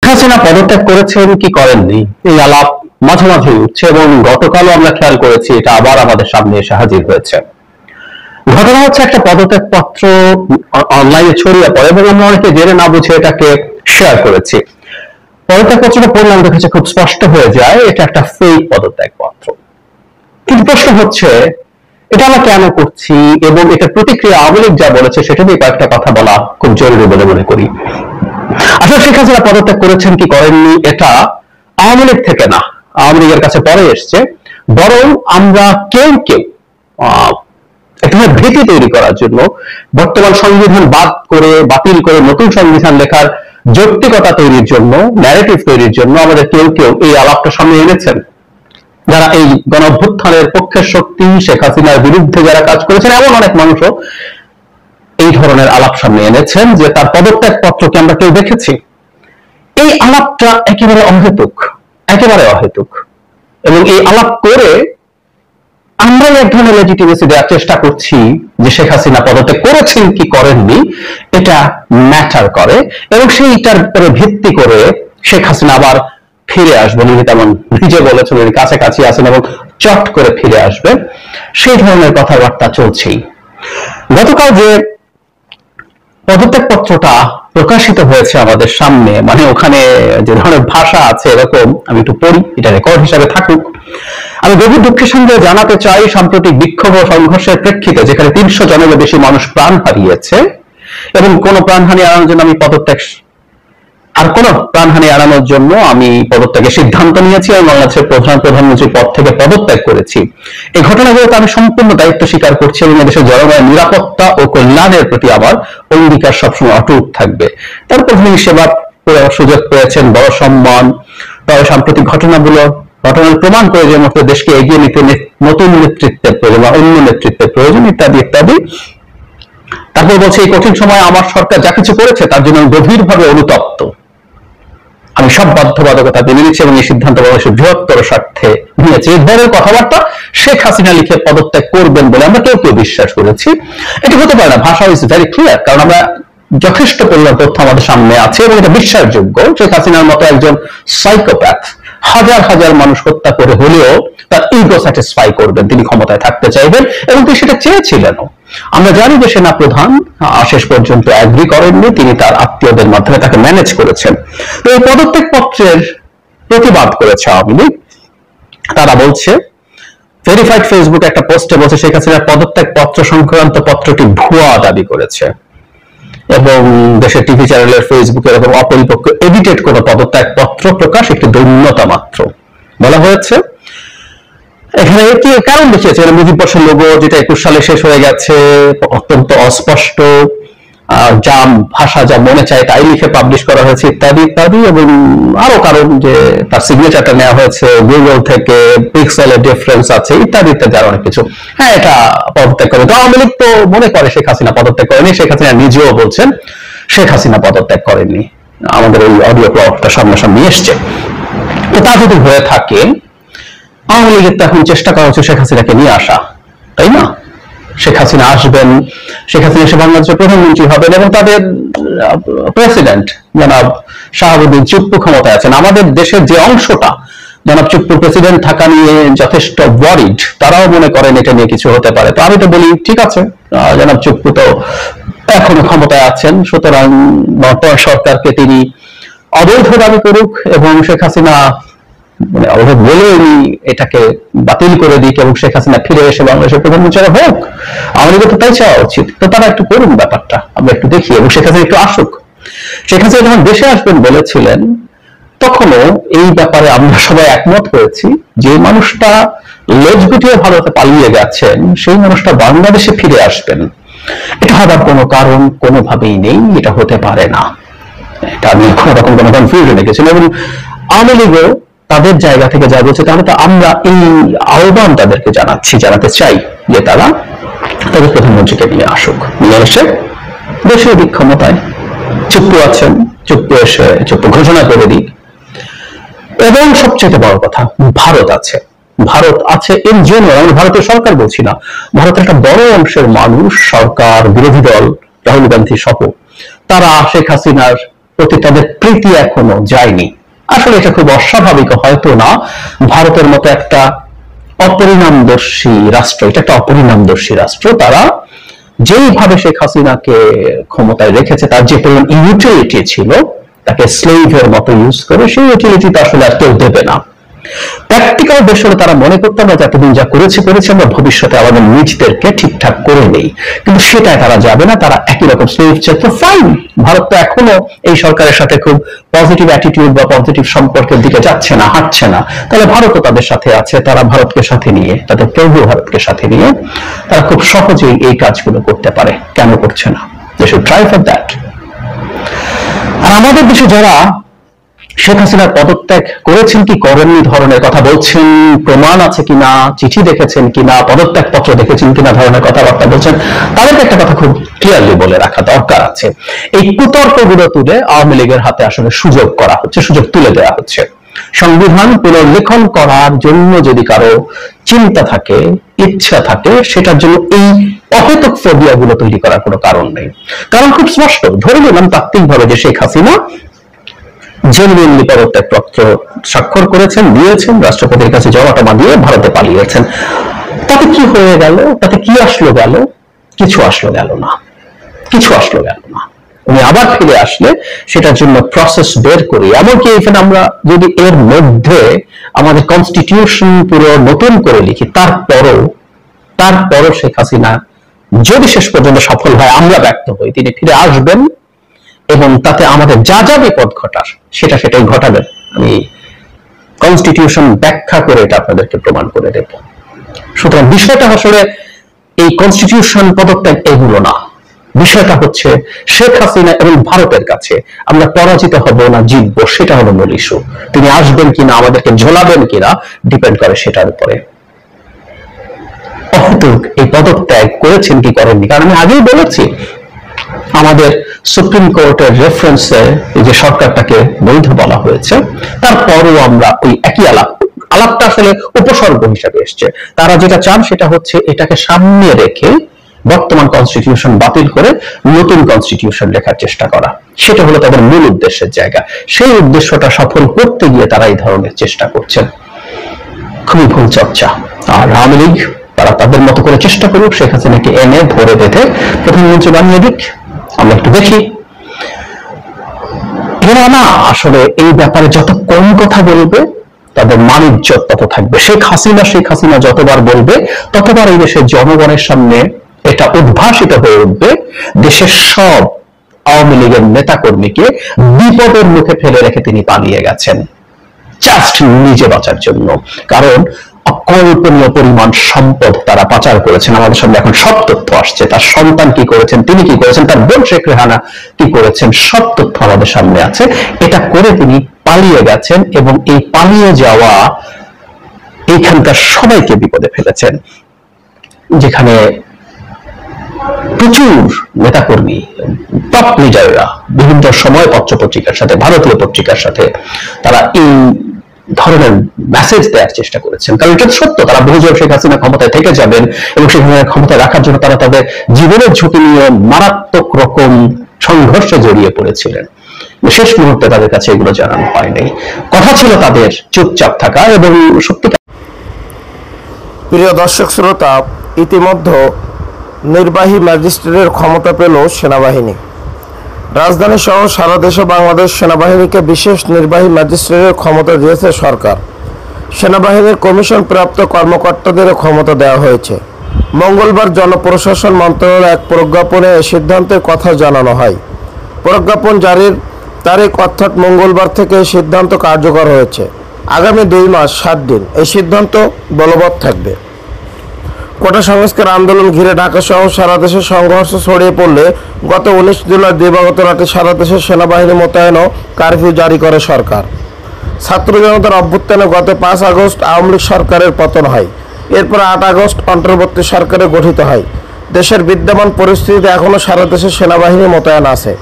হাসিনা পদত্যাগ করেছেন কি করেননি এই আলাপ মাঝে মাঝে উঠছে এবং গতকালও আমরা খেয়াল করেছি এটা আবার আমাদের সামনে এসে হাজির হয়েছে। ঘটনা হচ্ছে একটা পদত্যাগ পত্র অনলাইনে ছড়িয়ে পড়ে এবং আমরা অনেকে জেনে না বুঝে এটাকে শেয়ার করেছি। পদত্যাগ পত্রটা পড়লাম, দেখেছে খুব স্পষ্ট হয়ে যায় এটা একটা ফেক পদত্যাগ পত্র। কিন্তু প্রশ্ন হচ্ছে এটা আমরা কেন করছি এবং এটা প্রতিক্রিয়া আওয়ামী লীগ যা বলেছে সেটা নিয়ে কয়েকটা কথা বলা খুব জরুরি বলে মনে করি। আসলে শেখ হাসিনা পদত্যাগ করেছেন কি করেননি এটা আওয়ামী লীগ থেকে না, আওয়ামী লীগের কাছে পরে এসছে, বরং আমরা কেউ কেউ একটা ভীতি তৈরি করার জন্য বর্তমান সংবিধান বাতিল করে নতুন সংবিধান লেখার যৌক্তিকতা তৈরির জন্য, ন্যারেটিভ তৈরির জন্য আমাদের কেউ কেউ এই আলাপটা সামনে এনেছেন। যারা এই গণঅভ্যুত্থানের পক্ষের শক্তি, শেখ হাসিনার বিরুদ্ধে যারা কাজ করেছেন এমন অনেক মানুষও এই ধরনের আলাপ সামনে এনেছেন যে তার পদত্যাগ পত্রকে আমরা কেউ দেখেছি। এই আলাপটা একেবারে অহেতুক, একেবারে অহেতুক, এবং এই আলাপ করে আমরা এক ধরনের লেজিটিমেসি দেওয়ার চেষ্টা করছি যে শেখ হাসিনা পদত্যাগ করেছেন কি করেননি এটা ম্যাটার করে, এবং সেইটার উপরে ভিত্তি করে শেখ হাসিনা আবার ফিরে আসবেন, উনি তেমন নিজে বলেছেন উনি কাছাকাছি আছেন এবং চট করে ফিরে আসবেন, সেই ধরনের কথাবার্তা চলছেই। গতকাল যে পদত্যাগ পত্রটা প্রকাশিত হয়েছে আমাদের সামনে, মানে ওখানে যে ধরনের ভাষা আছে এরকম, আমি একটু পড়ি, এটা রেকর্ড হিসাবে থাকুক। আমি গভীর দুঃখের সঙ্গে জানাতে চাই, সাম্প্রতিক বিক্ষোভ ও সংঘর্ষের প্রেক্ষিতে যেখানে 300 জনেরও বেশি মানুষ প্রাণ হারিয়েছে এবং কোন প্রাণহানি এড়ানোর জন্য আমি পদত্যাগের সিদ্ধান্ত নিয়েছি এবং বাংলাদেশের প্রধানমন্ত্রীর পদ থেকে পদত্যাগ করেছি। এই ঘটনাগুলোতে আমি সম্পূর্ণ দায়িত্ব স্বীকার করছি এবং এদেশের জনগণের নিরাপত্তা ও কল্যাণের প্রতি আমার অঙ্গীকার সবসময় অটুট থাকবে। তার প্রধান সেবা সুযোগ পেয়েছেন, বড় সম্মান, তবে সাম্প্রতিক ঘটনার প্রমাণ করে যে মতো দেশকে এগিয়ে নিতে নতুন নেতৃত্বের প্রয়োজন বা অন্য নেতৃত্বের প্রয়োজন ইত্যাদি ইত্যাদি। তারপর বলছে এই কঠিন সময় আমার সরকার যা কিছু করেছে তার জন্য আমি গভীরভাবে অনুতপ্ত। আমি সব বাধ্যবাধকতা মেনে নিচ্ছি এবং এই সিদ্ধান্ত বাংলাদেশের বৃহত্তর স্বার্থে নিয়েছি। এই ধরনের কথাবার্তা শেখ হাসিনা লিখে পদত্যাগ করবেন বলে আমরা কেউ কেউ বিশ্বাস করেছি। এটা হতে পারে না, ভাষা ইজ ভেরি ক্লিয়ার, কারণ আমরা যথেষ্ট পরিমাণ তথ্য আমাদের সামনে আছে এবং এটা বিশ্বাসযোগ্য। শেখ হাসিনার মতো একজন সাইকোপ্যাথ হাজার হাজার মানুষ হত্যা করে হলেও তার ইগো স্যাটিসফাই করবেন, তিনি ক্ষমতায় থাকতে চাইবেন এবং তিনি সেটা চেয়েছিলেনও। আমরা জানি যে সেনা প্রধান শেষ পর্যন্ত এগ্রি করেননি, তিনি তার আত্মীয়দের মাধ্যমে তাকে ম্যানেজ করেছেন। তো এই পদত্যাগ পত্রের প্রতিবাদ করেছে আওয়ামী লীগ। তারা বলছে, ভেরিফাইড ফেসবুক একটা পোস্টে বলছে শেখ হাসিনার পদত্যাগ পত্র সংক্রান্ত পত্রটি ভুয়া দাবি করেছে এবং দেশের টিভি চ্যানেলের ফেসবুকে এরকম অপরিপক্ক এডিটেড কোন পদত্যাগ পত্র প্রকাশ একটি দৈন্যতা মাত্র বলা হয়েছে। এখানে কি কারণ দেখিয়েছে, মুজিব বর্ষের লোগো যেটা 21 সালে শেষ হয়ে গেছে, অত্যন্ত অস্পষ্ট, যা ভাষা যা মনে চায় তাই লিখে পাবলিশ করা হয়েছে ইত্যাদি ইত্যাদি, এবং আরো কারণ যে তার সিগনেচারটা নেওয়া হয়েছে গুগল থেকে, পিক্সেলের ডিফারেন্স আছে ইত্যাদি ইত্যাদি আরো অনেক কিছু। হ্যাঁ, এটা পদত্যাগ করে। তো আওয়ামী লীগ তো মনে করে শেখ হাসিনা পদত্যাগ করেনি, শেখ হাসিনা নিজেও বলছেন শেখ হাসিনা পদত্যাগ করেননি। আমাদের ওই অডিও ক্লিপটা সামনাসামনি এসছে। তো তা যদি হয়ে থাকে, আওয়ামী লীগের তো এখন চেষ্টা করা হচ্ছে শেখ হাসিনাকে নিয়ে আসা, তাই না? শেখ হাসিনা আসবেন, শেখ হাসিনা এসে বাংলাদেশের প্রধানমন্ত্রী হবেন এবং তাদের প্রেসিডেন্ট জনাব শাহাবুদ্দিন চুপ্পু ক্ষমতায় আছেন। আমাদের দেশের যে অংশটা জনাব চুপ্পুর প্রেসিডেন্ট থাকা নিয়ে যথেষ্ট ওয়ারিড, তারাও মনে করেন এটা নিয়ে কিছু হতে পারে। তো আমি তো বলি ঠিক আছে, জনাব চুপ্পু তো এখনো ক্ষমতায় আছেন, সুতরাং বর্তমান সরকারকে তিনি অবৈধ দাবি করুক এবং শেখ হাসিনা অবৈধ বলে উনি এটাকে বাতিল করে দিক এবং শেখ হাসিনা ফিরে এসে বাংলাদেশের প্রধানমন্ত্রী হোক। আমাদের তো তাই চাওয়া উচিত। তো তারা একটু করুন ব্যাপারটা, আমরা একটু দেখি, এবং শেখ হাসিনা একটু আসুক। শেখ হাসিনা যখন দেশে আসবেন বলেছিলেন তখনও এই ব্যাপারে আমরা সবাই একমত হয়েছি যে মানুষটা লেজ গুটিয়ে ভারতে পালিয়ে গেছেন, সেই মানুষটা বাংলাদেশে ফিরে আসবেন, এটা হবার কোনো কারণ কোনোভাবেই নেই, এটা হতে পারে না। এটা আমি কোনো রকম কোনো কনফিউশনে গেছিলাম এবং আওয়ামী লীগও তাদের জায়গা থেকে যা বলছে, তাহলে তো আমরা এই আহ্বান তাদেরকে জানাতে চাই যে তারা তাদের প্রধানমন্ত্রীকে নিয়ে আসুক, নিয়ে এসে দেশের দিক ক্ষমতায় চুপ্পু আছেন, চুপ্পু ঘোষণা করে দিক। এবং সবচেয়ে বড় কথা, ভারত আছে ইন জেনারেল, আমি ভারতের সরকার বলছি না, ভারতের একটা বড় অংশের মানুষ, সরকার, বিরোধী দল, রাহুল গান্ধী সহ, তারা শেখ হাসিনার প্রতি তাদের প্রীতি এখনো যায়নি। আসলে এটা খুব অস্বাভাবিক হয়তো না, ভারতের মতো একটা অপরিণামদর্শী রাষ্ট্র, এটা একটা অপরিণামদর্শী রাষ্ট্র, তারা যেইভাবে শেখ হাসিনাকে ক্ষমতায় রেখেছে, তার যে পরিমাণ ইউটিলিটি ছিল, তাকে স্লেভের মতো ইউজ করে, সেই ইউটিলিটি তো আসলে আর কেউ দেবে না। প্র্যাকটিক্যাল বিষয়ে তারা মনে করতে আমরা এতদিন যা করেছে আমরা ভবিষ্যতে আমাদের নিজেদেরকে ঠিকঠাক করে নেই, কিন্তু সেটাই তারা যাবে না, তারা একই রকম স্লেভ চাইতো। ফাইন, ভারত তো এখনো এই সরকারের সাথে খুব পজিটিভ অ্যাটিটিউড বা পজিটিভ সম্পর্কের দিকে যাচ্ছে না, হাঁটছে না, তাহলে ভারতও তাদের সাথে আছে, তারা ভারতকে সাথে নিয়ে, তাদের প্রভু ভারতকে সাথে নিয়ে তারা খুব সহজেই এই কাজগুলো করতে পারে। কেন করছে না? They should try for that. আর আমাদের দেশে যারা শেখ হাসিনার পদত্যাগ করেছেন কি করেননি ধরনের কথা বলছেন, প্রমাণ আছে কিনা, চিঠি দেখেছেন কিনা, পদত্যাগ পত্র দেখেছেন কিনা ধরনের কথাবার্তা বলছেন, তাদেরকে একটা কথা খুব ক্লিয়ারলি বলে রাখা দরকার আছে। এই কুতর্কগুলো তুলে আওয়ামী লীগের হাতে আসলে সুযোগ করা হচ্ছে, সুযোগ তুলে দেওয়া হচ্ছে। সংবিধান পুনর্লেখন করার জন্য যদি কারো চিন্তা থাকে, ইচ্ছা থাকে, সেটার জন্য এই অহেতুক ফোবিয়া গুলো তৈরি করার কোনো কারণ নেই। কারণ খুব স্পষ্ট, ধরে নিলাম তাত্ত্বিকভাবে যে শেখ হাসিনা জেনুইনলি পদত্যাগ পত্র স্বাক্ষর করেছেন, দিয়েছেন, রাষ্ট্রপতির কাছে জমা দিয়ে ভারতে পালিয়েছেন, তাতে কি হয়ে গেল? তাতে কি আসলো গেল? কিছু আসলো গেল না, কিছু আসলো গেল না। উনি আবার ফিরে আসলে সেটার জন্য প্রসেস বের করি, এমনকি এখানে আমরা যদি এর মধ্যে আমাদের কনস্টিটিউশন পুরো নতুন করে লিখি, তারপরও শেখ হাসিনা যদি শেষ পর্যন্ত সফল হয়, আমরা ব্যর্থ হই, তিনি ফিরে আসবেন এবং তাতে আমাদের যা যা বিপদ ঘটার সেটাই ঘটাবেন। আমি কনস্টিটিউশন ব্যাখ্যা করে এটা আপনাদেরকে প্রমাণ করে দেব। সুতরাং বিষয়টা আসলে এই কনস্টিটিউশন পদত্যাগ এগুলো না, বিষয়টা হচ্ছে শেখ হাসিনা এবং ভারতের কাছে আমরা পরাজিত হব না জিতবো, সেটা হলো মূল ইস্যু। তিনি আসবেন কিনা, আমাদেরকে ঝোলাবেন কিনা, ডিপেন্ড করে সেটার উপরে। অহেতুক এই পদত্যাগ করেছেন কি করেননি, কারণ আমি আগেই বলেছি আমাদের সুপ্রিম কোর্টের রেফারেন্সে যে সরকারটাকে বৈধ বলা হয়েছে, তারপরও আমরা ওই একই আলাপটা আসলে উপসর্গ হিসেবে এসছে। তারা যেটা চান সেটা হচ্ছে এটাকে সামনে রেখে বর্তমান কনস্টিটিউশন বাতিল করে নতুন কনস্টিটিউশন লেখার চেষ্টা করা, সেটা হলো তাদের মূল উদ্দেশ্যের জায়গা। সেই উদ্দেশ্যটা সফল করতে গিয়ে তারা এই ধরনের চেষ্টা করছেন, খুবই ভুল চর্চা। আর আওয়ামী লীগ তারা তাদের মতো করে চেষ্টা করুক, শেখ হাসিনাকে এনে ধরে বেঁধে প্রধানমন্ত্রী বানিয়ে দিক, আমরা একটু দেখি। এরা না আসলে এই ব্যাপারে যত কম কথা বলবে তাদের মান ইজ্জত তত থাকবে। শেখ হাসিনা যতবার বলবে ততবার এই দেশের জনগণের সামনে এটা উদ্ভাসিত হয়ে উঠবে, দেশের সব আওয়ামী লীগের নেতা কর্মীকে বিপদের মুখে ফেলে রেখে তিনি পালিয়ে গেছেন জাস্ট নিজে বাঁচার জন্য। কারণ অকল্পনীয় পরিমাণ সম্পদ তারা পাচার করেছেন, আমাদের সামনে এখন সব তথ্য আসছে। তার সন্তান কি করেছেন, তিনি কি করেছেন, তার বোন শেখ রেহানা কি করেছেন, সব তথ্য আমাদের সামনে আছে। এটা করে তিনি পালিয়ে গেছেন এবং এই পালিয়ে যাওয়া এইখানকার সবাইকে বিপদে ফেলেছেন। যেখানে প্রচুর নেতাকর্মী, টপ লিডাররা বিভিন্ন সময় পত্রপত্রিকার সাথে, ভারতীয় পত্রিকার সাথে তারা এই ধরনের মেসেজ দেওয়ার চেষ্টা করেছেন। কারণ এটা সত্য, তারা বহুজন শেখ হাসিনা ক্ষমতায় থেকে যাবেন এবং শেখ হাসিনা ক্ষমতায় রাখার জন্য তারা তাদের জীবনের ঝুঁকি নিয়ে মারাত্মক রকম সংঘর্ষে জড়িয়ে পড়েছিলেন। শেষ মুহূর্তে তাদের কাছে এগুলো জানানো হয়নি, কথা ছিল তাদের চুপচাপ থাকা। এবং সত্যিকার প্রিয় দর্শক শ্রোতা, ইতিমধ্যে নির্বাহী ম্যাজিস্ট্রেটের ক্ষমতা পেল সেনাবাহিনী। রাজধানী সহ সারা দেশে বাংলাদেশ সেনাবাহিনীকে বিশেষ নির্বাহী ম্যাজিস্ট্রেটের ক্ষমতা দিয়েছে সরকার। সেনাবাহিনীর কমিশন প্রাপ্ত কর্মকর্তাদের ক্ষমতা দেওয়া হয়েছে। মঙ্গলবার জনপ্রশাসন মন্ত্রণালয়ের এক প্রজ্ঞাপনে এ সিদ্ধান্তের কথা জানানো হয়। প্রজ্ঞাপন জারির তারিখ অর্থাৎ মঙ্গলবার থেকে এই সিদ্ধান্ত কার্যকর হয়েছে। আগামী 2 মাস 7 দিন এই সিদ্ধান্ত বলবৎ থাকবে। কোটা সংস্কার আন্দোলন ঘিরে ঢাকা সহ সারা দেশে সংঘর্ষ ছড়িয়ে পড়লে গত 19 জুলাই দিবাগত রাতে সারা দেশে সেনাবাহিনী মোতায়েন ও কারফিউ জারি করে সরকার। ছাত্র জনতার অভ্যুত্থানে গত 5 আগস্ট আওয়ামী লীগ সরকারের পতন হয়। এরপর 8 আগস্ট অন্তর্বর্তী সরকারে গঠিত হয়। দেশের বিদ্যমান পরিস্থিতিতে এখনও সারা দেশে সেনাবাহিনী মোতায়েন আছে।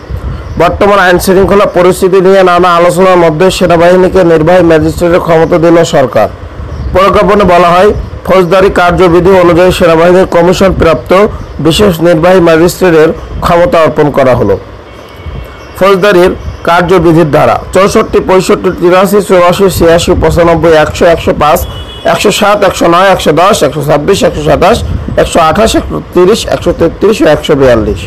বর্তমান আইন শৃঙ্খলা পরিস্থিতি নিয়ে নানা আলোচনার মধ্যে সেনাবাহিনীকে নির্বাহী ম্যাজিস্ট্রেটের ক্ষমতা দিল সরকার। প্রজ্ঞাপনে বলা হয়, ফৌজদারি কার্যবিধি অনুযায়ী সেনাবাহিনীর কমিশন প্রাপ্ত বিশেষ নির্বাহী ম্যাজিস্ট্রেটের ক্ষমতা অর্পণ করা হলো। ফৌজদারির কার্যবিধির ধারা 64, 65, 83, 84, 86, 95, 100, 105, 107, 109, 110, 126, 127, 128, 130, 133 ও 142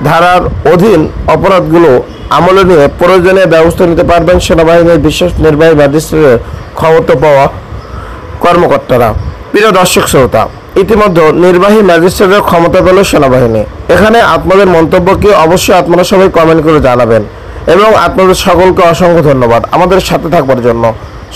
ধারার অধীন অপরাধগুলো আমলে নিয়ে প্রয়োজনীয় ব্যবস্থা নিতে পারবেন সেনাবাহিনীর বিশেষ নির্বাহী ম্যাজিস্ট্রেটের ক্ষমতা পাওয়া কর্মকর্তারা। প্রিয় দর্শক শ্রোতা, ইতিমধ্যে নির্বাহী ম্যাজিস্ট্রেটের ক্ষমতা পেল সেনাবাহিনী। এখানে আপনাদের মন্তব্যকে অবশ্যই আপনারা সবাই কমেন্ট করে জানাবেন এবং আপনাদের সকলকে অসংখ্য ধন্যবাদ আমাদের সাথে থাকবার জন্য।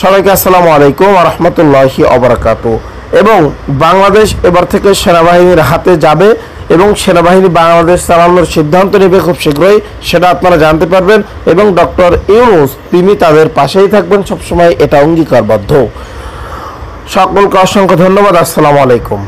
সবাইকে আসসালামু আলাইকুম ওয়া রাহমাতুল্লাহি ওয়া বারাকাতুহু। এবং বাংলাদেশ এবার থেকে সেনাবাহিনীর হাতে যাবে এবং সেনাবাহিনী বাংলাদেশ চালানোর সিদ্ধান্ত নেবে খুব শীঘ্রই, সেটা আপনারা জানতে পারবেন। এবং ডক্টর ইউনূস তিনি তাদের পাশেই থাকবেন সবসময়, এটা অঙ্গীকারবদ্ধ। সকলকে অসংখ্য ধন্যবাদ। আসসালামু আলাইকুম।